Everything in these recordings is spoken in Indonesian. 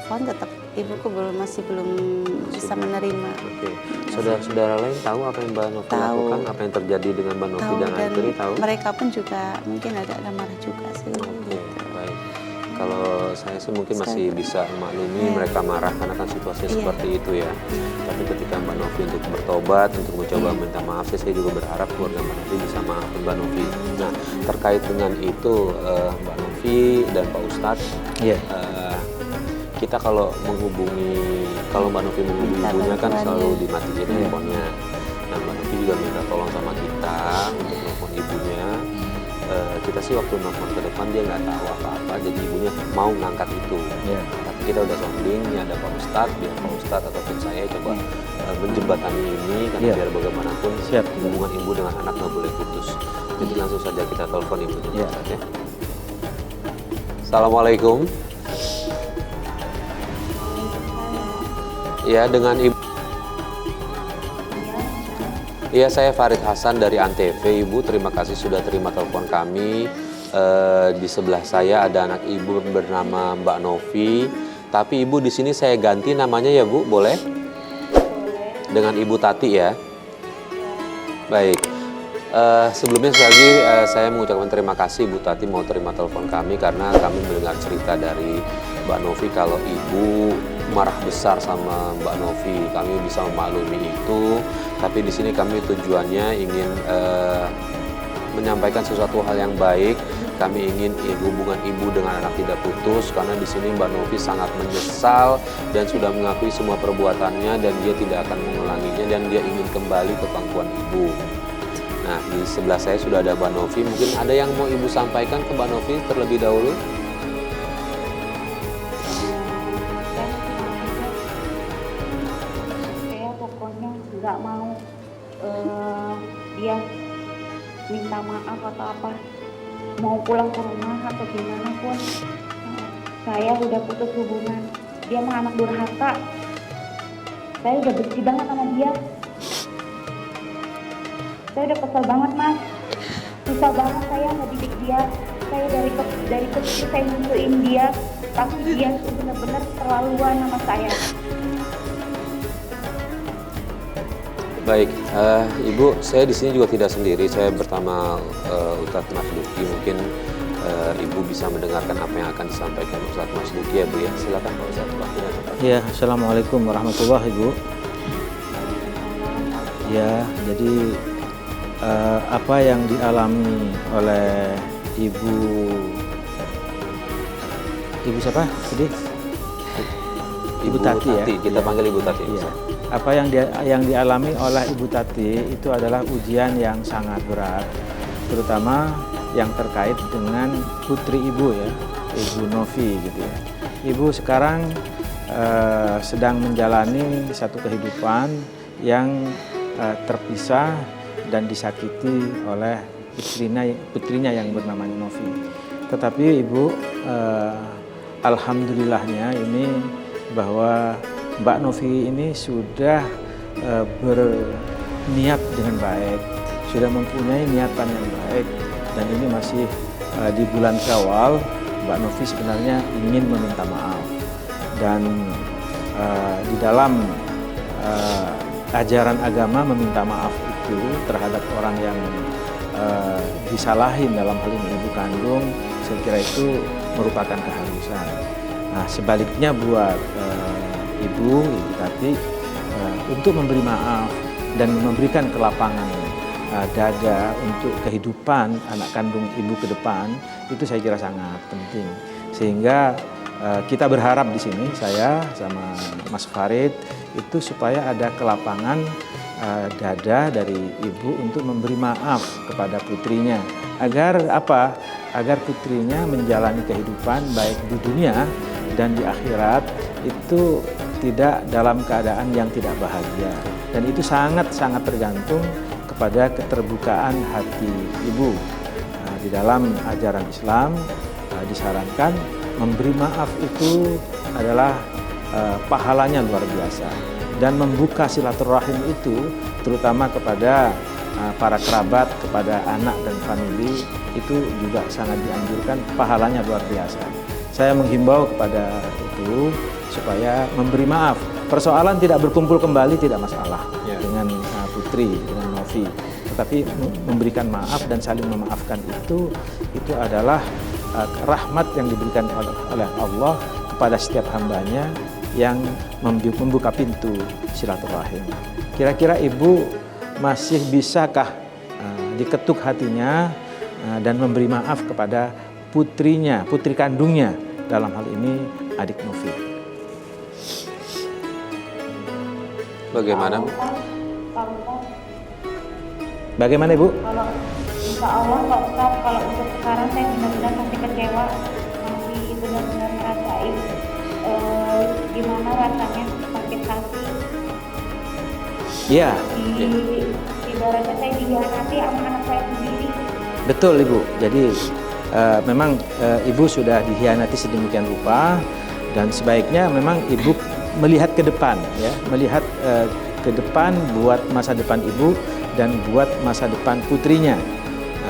telepon, tetap ibuku masih belum bisa menerima. Oke. Saudara-saudara lain tahu apa yang Mbak Novi lakukan, apa yang terjadi dengan Mbak Novi dan Antri tahu? Mereka pun juga mungkin ada marah juga sih. Oke, baik. Kalau saya sih mungkin masih bisa maklumi mereka marah karena kan situasinya seperti itu ya. Tapi ketika Mbak Novi untuk bertobat, untuk mencoba minta maaf, saya juga berharap keluarga Mbak Novi bisa maafin Mbak Novi. Nah, terkait dengan itu Mbak Novi dan Pak Ustadz, kita kalau Mbak Novi menghubungi ibunya kan selalu dimatiin handphonenya. Nah, Mbak Novi juga minta tolong sama kita untuk nelfon ibunya. Kita sih waktu nelfon ke depan dia nggak tahu apa-apa, jadi ibunya mau ngangkat itu. Tapi kita udah sounding, ini ada Pak Ustadz, biar Pak Ustadz ataupun saya coba menjembatani ini, karena biar bagaimanapun hubungan ibu dengan anak nggak boleh putus. Jadi langsung saja kita telepon ibunya, Pak Ustadz ya. Assalamualaikum. Ya, dengan ibu. Iya, saya Farid Hasan dari Antv. Ibu, terima kasih sudah terima telepon kami. Di sebelah saya ada anak ibu bernama Mbak Novi. Tapi ibu di sini saya ganti namanya ya Bu, boleh? Dengan Ibu Tati ya. Baik. Sebelumnya sekali lagi saya mengucapkan terima kasih Ibu Tati mau terima telepon kami karena kami mendengar cerita dari Mbak Novi kalau ibu marah besar sama Mbak Novi. Kami bisa memaklumi itu, tapi di sini kami tujuannya ingin menyampaikan sesuatu hal yang baik. Kami ingin hubungan ibu dengan anak tidak putus karena di sini Mbak Novi sangat menyesal dan sudah mengakui semua perbuatannya dan dia tidak akan mengulanginya dan dia ingin kembali ke pangkuan ibu. Nah, di sebelah saya sudah ada Mbak Novi. Mungkin ada yang mau ibu sampaikan ke Mbak Novi terlebih dahulu? Nggak mau dia minta maaf atau apa, mau pulang ke rumah atau gimana pun saya udah putus hubungan. Dia mah anak durhaka, saya udah benci banget sama dia. Saya udah kesel banget Mas, susah banget saya ngedidik dia. Saya dari kecil saya nyusuin dia, tapi dia tuh benar-benar terlaluan sama saya. Baik, Ibu, saya di sini juga tidak sendiri. Saya bersama Ustadz Mas Duki. Mungkin Ibu bisa mendengarkan apa yang akan disampaikan Ustadz Mas Duki ya Bu ya. Silakan Pak Ustadz. Ya, Assalamualaikum warahmatullahi Ibu. Ya, jadi apa yang dialami oleh Ibu siapa? Jadi Ibu Tati ya. Kita panggil Ibu Tati. Ya. Apa yang dialami oleh Ibu Tati itu adalah ujian yang sangat berat, terutama yang terkait dengan putri Ibu ya, Ibu Novi gitu ya. Ibu sekarang sedang menjalani satu kehidupan yang terpisah dan disakiti oleh putrinya yang bernama Novi. Tetapi Ibu alhamdulillahnya ini bahwa Mbak Novi ini sudah berniat dengan baik, sudah mempunyai niatan yang baik, dan ini masih di bulan Syawal. Mbak Novi sebenarnya ingin meminta maaf, dan di dalam ajaran agama meminta maaf itu terhadap orang yang disalahin dalam hal ini ibu kandung, saya kira itu merupakan keharusan. Nah, sebaliknya buat Ibu Tati untuk memberi maaf dan memberikan kelapangan dada untuk kehidupan anak kandung ibu ke depan, itu saya kira sangat penting. Sehingga kita berharap di sini, saya sama Mas Farid, itu supaya ada kelapangan dada dari ibu untuk memberi maaf kepada putrinya. Agar apa? Agar putrinya menjalani kehidupan baik di dunia dan di akhirat itu tidak dalam keadaan yang tidak bahagia. Dan itu sangat-sangat tergantung kepada keterbukaan hati ibu. Di dalam ajaran Islam disarankan memberi maaf itu adalah pahalanya luar biasa. Dan membuka silaturahim itu terutama kepada para kerabat, kepada anak dan famili, itu juga sangat dianjurkan, pahalanya luar biasa. Saya menghimbau kepada itu supaya memberi maaf. Persoalan tidak berkumpul kembali tidak masalah dengan putri, dengan Novi. Tetapi memberikan maaf dan saling memaafkan itu adalah rahmat yang diberikan oleh Allah kepada setiap hambanya yang membuka pintu silaturahim. Kira-kira ibu masih bisakah diketuk hatinya dan memberi maaf kepada putrinya, putri kandungnya, dalam hal ini adik Novi? Bagaimana, Bu? Bagaimana, Ibu? Kalau insya Allah Pak Ustaz, kalau untuk sekarang saya benar-benar masih kecewa, masih benar-benar ngerasain gimana rasanya sakit hati. Iya. Ibaratnya saya dihianati sama anak saya sendiri. Betul, Ibu. Jadi memang Ibu sudah dihianati sedemikian rupa, dan sebaiknya memang Ibu melihat ke depan, ya, melihat ke depan buat masa depan Ibu dan buat masa depan putrinya.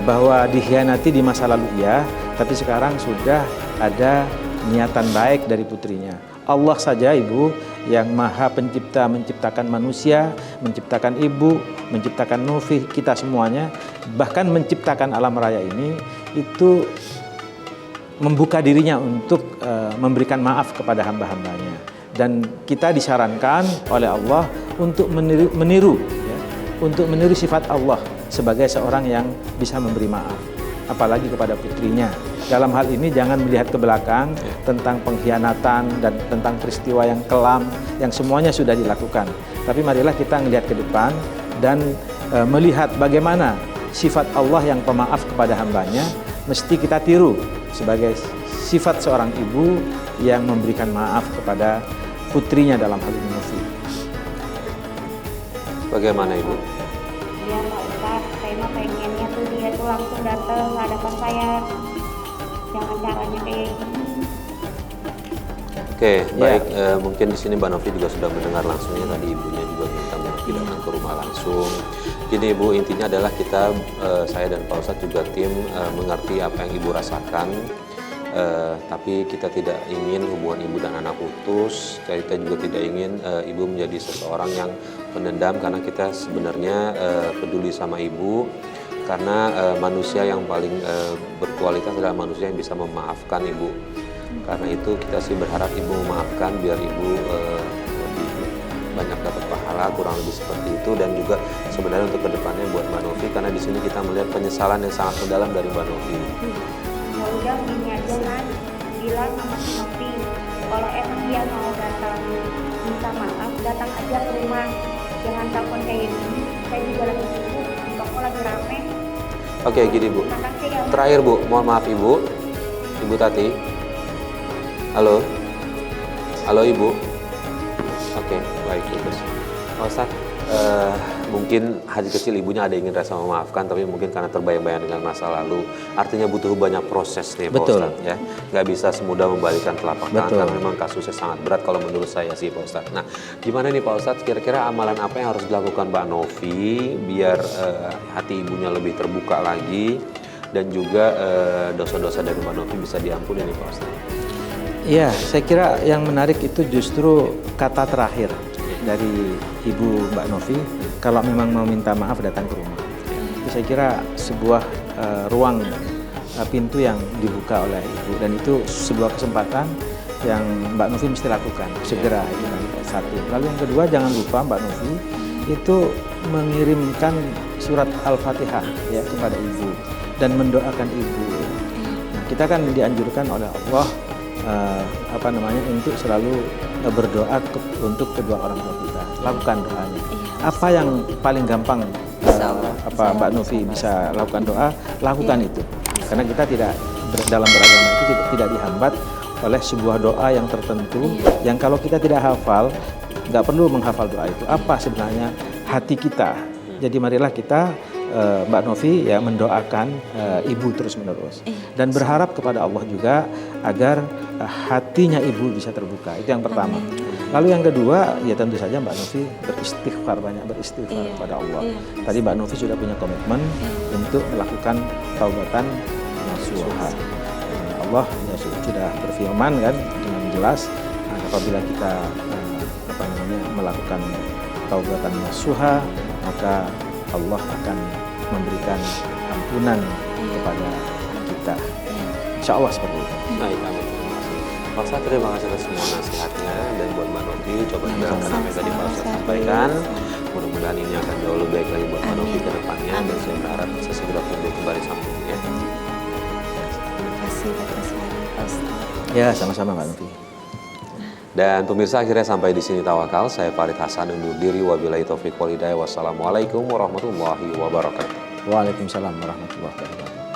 Bahwa dikhianati di masa lalu ya, tapi sekarang sudah ada niatan baik dari putrinya. Allah saja, Ibu, yang Maha Pencipta, menciptakan manusia, menciptakan Ibu, menciptakan Novi, kita semuanya, bahkan menciptakan alam raya ini, itu membuka dirinya untuk memberikan maaf kepada hamba-hambanya. Dan kita disarankan oleh Allah untuk meniru sifat Allah sebagai seorang yang bisa memberi maaf, apalagi kepada putrinya. Dalam hal ini jangan melihat ke belakang tentang pengkhianatan dan tentang peristiwa yang kelam yang semuanya sudah dilakukan. Tapi marilah kita melihat ke depan dan melihat bagaimana sifat Allah yang pemaaf kepada hambanya, mesti kita tiru sebagai sifat seorang ibu yang memberikan maaf kepada putrinya, dalam hal ini Novi. Bagaimana, Ibu? Iya Pak Ustaz, saya mah pengennya tuh dia tuh langsung datang ke hadapan saya. Jangan caranya kayak gini. Oke, baik. Mungkin di sini Mbak Novi juga sudah mendengar langsungnya, tadi ibunya juga minta Mbak Novi datang ke rumah langsung. Jadi Ibu, intinya adalah kita, saya dan Pak Ustadz juga tim mengerti apa yang Ibu rasakan. Tapi kita tidak ingin hubungan ibu dan anak putus. Kita juga tidak ingin ibu menjadi seseorang yang pendendam, karena kita sebenarnya peduli sama ibu. Karena manusia yang paling berkualitas adalah manusia yang bisa memaafkan, Ibu. Karena itu kita sih berharap ibu memaafkan biar ibu lebih banyak dapat pahala, kurang lebih seperti itu. Dan juga sebenarnya untuk kedepannya buat Mbak Novi, karena di sini kita melihat penyesalan yang sangat mendalam dari Mbak Novi. Ya udah gini aja kan, bilang sama si Novi, kalau emang dia mau datang minta maaf, datang aja ke rumah, jangan telepon kayak gini. Saya juga lagi sibuk, di toko lagi rame. Oke, gini Bu. Makasih ya. Terakhir Bu, mohon maaf Ibu, Ibu Tati. Halo, halo Ibu. Oke, baik Ibu. Pak Ustadz, mungkin hati kecil ibunya ada ingin rasa memaafkan, tapi mungkin karena terbayang-bayang dengan masa lalu, artinya butuh banyak proses nih Pak Ustadz, ya. Nggak bisa semudah membalikan telapak tangan, karena memang kasusnya sangat berat kalau menurut saya sih Pak Ustadz. Nah, gimana nih Pak Ustadz, kira-kira amalan apa yang harus dilakukan Mbak Novi biar hati ibunya lebih terbuka lagi, dan juga dosa-dosa dari Mbak Novi bisa diampuni nih Pak Ustadz? Iya, saya kira yang menarik itu justru kata terakhir dari Ibu Mbak Novi, kalau memang mau minta maaf datang ke rumah. Itu saya kira sebuah ruang pintu yang dibuka oleh Ibu, dan itu sebuah kesempatan yang Mbak Novi mesti lakukan segera. Itu kan satu. Lalu yang kedua, jangan lupa Mbak Novi itu mengirimkan surat Al-Fatihah ya kepada Ibu dan mendoakan Ibu. Nah, kita kan dianjurkan oleh Allah untuk selalu berdoa untuk kedua orang tua kita. Lakukan doanya. Apa yang paling gampang Mbak Novi bisa lakukan doa, lakukan itu. Karena kita tidak dalam beragama itu tidak dihambat oleh sebuah doa yang tertentu yang kalau kita tidak hafal, nggak perlu menghafal doa itu. Apa sebenarnya hati kita? Jadi marilah kita Mbak Novi ya mendoakan ibu terus-menerus dan berharap kepada Allah juga agar hatinya ibu bisa terbuka. Itu yang pertama. Lalu yang kedua, ya tentu saja Mbak Novi banyak beristighfar kepada Allah. Tadi Mbak Novi sudah punya komitmen untuk melakukan taubatan nasuha. Allah ya sudah berfirman kan dengan jelas, apabila kita melakukan taubatan nasuha, maka Allah akan memberikan ampunan kepada kita. Insya Allah seperti itu. Baik, amin. Terima kasih. Pak Ustadz, terima kasih atas semua nasihatnya, dan buat Mbak Novi, coba dengarkan apa yang tadi Pak Ustadz sampaikan. Mudah-mudahan ini akan jauh lebih baik lagi buat Mbak Novi ke depannya, dan saya berharap bisa segera tumbuh kembali sama ibu ya. Terima kasih atas saran Pak Ustadz. Ya, sama-sama Mbak Novi. Dan pemirsa, akhirnya sampai di sini Tawakal. Saya Farid Hasan undur diri. Wabillahi taufiq wal hidayah. Wassalamualaikum warahmatullahi wabarakatuh. Waalaikumsalam warahmatullahi wabarakatuh.